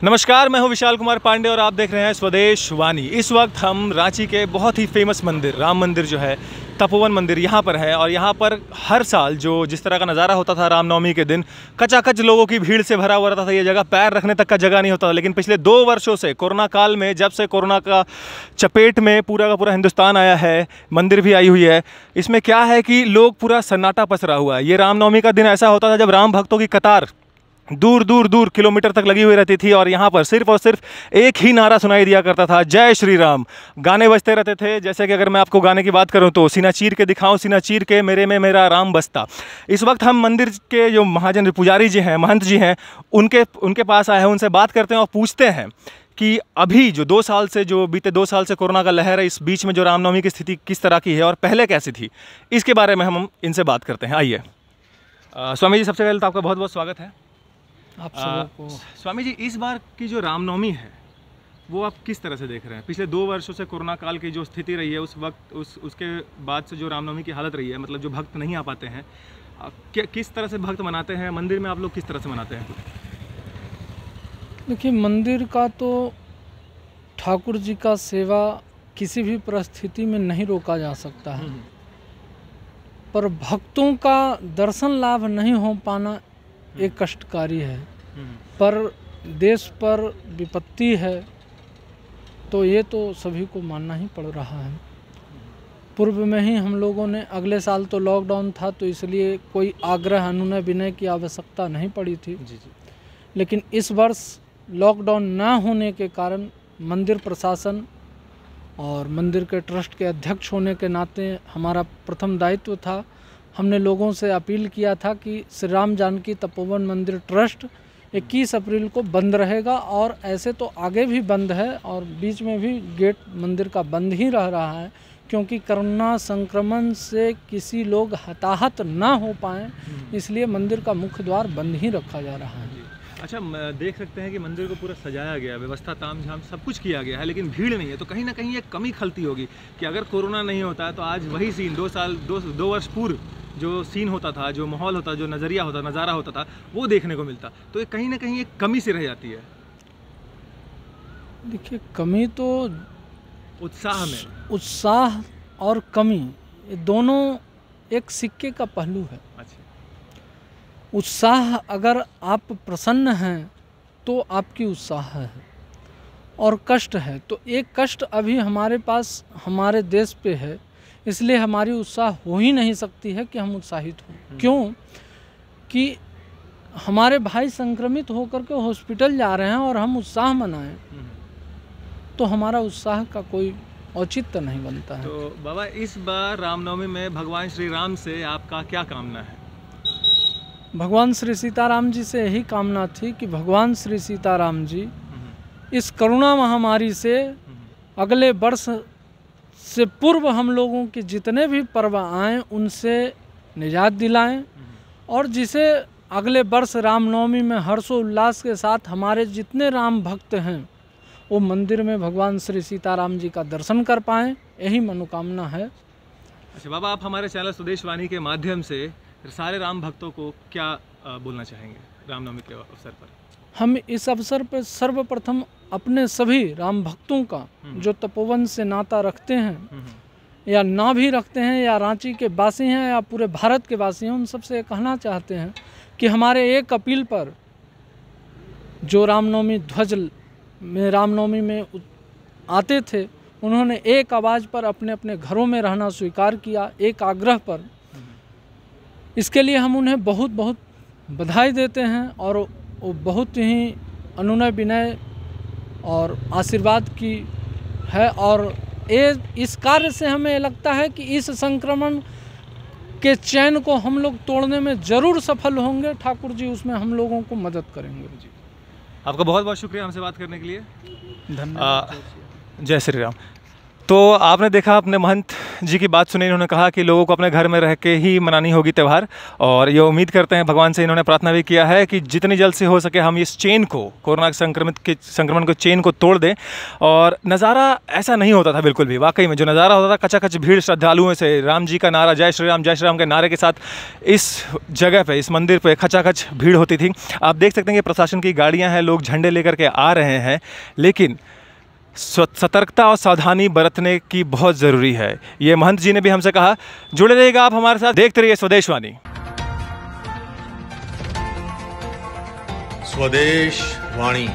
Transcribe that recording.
नमस्कार, मैं हूं विशाल कुमार पांडे और आप देख रहे हैं स्वदेश वाणी। इस वक्त हम रांची के बहुत ही फेमस मंदिर राम मंदिर जो है तपोवन मंदिर यहाँ पर है और यहाँ पर हर साल जो जिस तरह का नज़ारा होता था रामनवमी के दिन, कचाकच लोगों की भीड़ से भरा हुआ रहता था। ये जगह पैर रखने तक का जगह नहीं होता था। लेकिन पिछले 2 वर्षों से कोरोना काल में, जब से कोरोना का चपेट में पूरा का पूरा हिंदुस्तान आया है, मंदिर भी आई हुई है, इसमें क्या है कि लोग पूरा सन्नाटा पसरा हुआ है। ये रामनवमी का दिन ऐसा होता था जब राम भक्तों की कतार दूर दूर दूर किलोमीटर तक लगी हुई रहती थी और यहाँ पर सिर्फ और सिर्फ एक ही नारा सुनाई दिया करता था, जय श्री राम। गाने बजते रहते थे, जैसे कि अगर मैं आपको गाने की बात करूँ तो सीना चीर के दिखाऊं, सीना चीर के मेरे में मेरा राम बसता। इस वक्त हम मंदिर के जो महाजन पुजारी जी हैं, महंत जी हैं, उनके पास आए हैं। उनसे बात करते हैं और पूछते हैं कि अभी जो बीते 2 साल से कोरोना का लहर है, इस बीच में जो रामनवमी की स्थिति किस तरह की है और पहले कैसी थी, इसके बारे में हम इनसे बात करते हैं। आइए स्वामी जी, सबसे पहले तो आपका बहुत बहुत स्वागत है आप सबों को। स्वामी जी, इस बार की जो रामनवमी है वो आप किस तरह से देख रहे हैं? पिछले 2 वर्षों से कोरोना काल की जो स्थिति रही है, उस वक्त उसके बाद से जो रामनवमी की हालत रही है, मतलब जो भक्त नहीं आ पाते हैं, किस तरह से भक्त मनाते हैं? मंदिर में आप लोग किस तरह से मनाते हैं? देखिए, मंदिर का तो ठाकुर जी का सेवा किसी भी परिस्थिति में नहीं रोका जा सकता है, पर भक्तों का दर्शन लाभ नहीं हो पाना एक कष्टकारी है। पर देश पर विपत्ति है तो ये तो सभी को मानना ही पड़ रहा है। पूर्व में ही हम लोगों ने, अगले साल तो लॉकडाउन था तो इसलिए कोई आग्रह अनुनय विनय की आवश्यकता नहीं पड़ी थी। लेकिन इस वर्ष लॉकडाउन ना होने के कारण मंदिर प्रशासन और मंदिर के ट्रस्ट के अध्यक्ष होने के नाते हमारा प्रथम दायित्व था। हमने लोगों से अपील किया था कि श्री राम जानकी तपोवन मंदिर ट्रस्ट 21 अप्रैल को बंद रहेगा, और ऐसे तो आगे भी बंद है और बीच में भी गेट मंदिर का बंद ही रह रहा है, क्योंकि कोरोना संक्रमण से किसी लोग हताहत ना हो पाएँ, इसलिए मंदिर का मुख्य द्वार बंद ही रखा जा रहा है। अच्छा, देख सकते हैं कि मंदिर को पूरा सजाया गया, व्यवस्था तामझाम सब कुछ किया गया है, लेकिन भीड़ नहीं है। तो कहीं ना कहीं एक कमी खलती होगी कि अगर कोरोना नहीं होता है तो आज वही सीन 2 वर्ष पूर्व जो सीन होता था, जो माहौल होता, जो नज़ारा होता था, वो देखने को मिलता। तो ये कहीं ना कहीं एक कमी सी रह जाती है। देखिए, कमी तो उत्साह और कमी, ये दोनों एक सिक्के का पहलू है। अच्छा। उत्साह, अगर आप प्रसन्न हैं तो आपकी उत्साह है, और कष्ट है तो एक कष्ट अभी हमारे पास हमारे देश पे है, इसलिए हमारी उत्साह हो ही नहीं सकती है कि हम उत्साहित हों। क्यों कि हमारे भाई संक्रमित होकर के हॉस्पिटल जा रहे हैं और हम उत्साह मनाएं तो हमारा उत्साह का कोई औचित्य नहीं बनता है। तो बाबा, इस बार रामनवमी में भगवान श्री राम से आपका क्या कामना है? भगवान श्री सीताराम जी से यही कामना थी कि भगवान श्री सीताराम जी इस कोरोना महामारी से अगले वर्ष से पूर्व हम लोगों के जितने भी पर्व आएँ उनसे निजात दिलाएं, और जिसे अगले वर्ष रामनवमी में हर्षोल्लास के साथ हमारे जितने राम भक्त हैं वो मंदिर में भगवान श्री सीताराम जी का दर्शन कर पाएँ, यही मनोकामना है। अच्छा बाबा, आप हमारे चैनल स्वदेश वाणी के माध्यम से सारे राम भक्तों को क्या बोलना चाहेंगे रामनवमी के अवसर पर? हम इस अवसर पर सर्वप्रथम अपने सभी राम भक्तों का जो तपोवन से नाता रखते हैं या ना भी रखते हैं, या रांची के वासी हैं या पूरे भारत के वासी हैं, उन सबसे कहना चाहते हैं कि हमारे एक अपील पर जो रामनवमी में आते थे, उन्होंने एक आवाज़ पर अपने अपने घरों में रहना स्वीकार किया, एक आग्रह पर। इसके लिए हम उन्हें बहुत बहुत बधाई देते हैं, और वो बहुत ही अनुनय विनय और आशीर्वाद की है। और इस कार्य से हमें लगता है कि इस संक्रमण के चैन को हम लोग तोड़ने में ज़रूर सफल होंगे। ठाकुर जी उसमें हम लोगों को मदद करेंगे। जी, आपका बहुत बहुत शुक्रिया हमसे बात करने के लिए। धन्यवाद। जय श्री राम। तो आपने देखा, अपने महंत जी की बात सुनी, इन्होंने कहा कि लोगों को अपने घर में रह के ही मनानी होगी त्यौहार, और ये उम्मीद करते हैं भगवान से, इन्होंने प्रार्थना भी किया है कि जितनी जल्द से हो सके हम इस चेन को, कोरोना संक्रमण को चेन को तोड़ दें। और नज़ारा ऐसा नहीं होता था बिल्कुल भी, वाकई में जो नज़ारा होता था, कचाकच भीड़ श्रद्धालुओं से, राम जी का नारा जय श्री राम के नारे के साथ इस जगह पे, इस मंदिर पे खचाखच भीड़ होती थी। आप देख सकते हैं कि प्रशासन की गाड़ियाँ हैं, लोग झंडे लेकर के आ रहे हैं, लेकिन सतर्कता और सावधानी बरतने की बहुत ज़रूरी है। ये महंत जी ने भी हमसे कहा। जुड़े रहिएगा आप हमारे साथ, देखते रहिए स्वदेश वाणी। स्वदेश वाणी।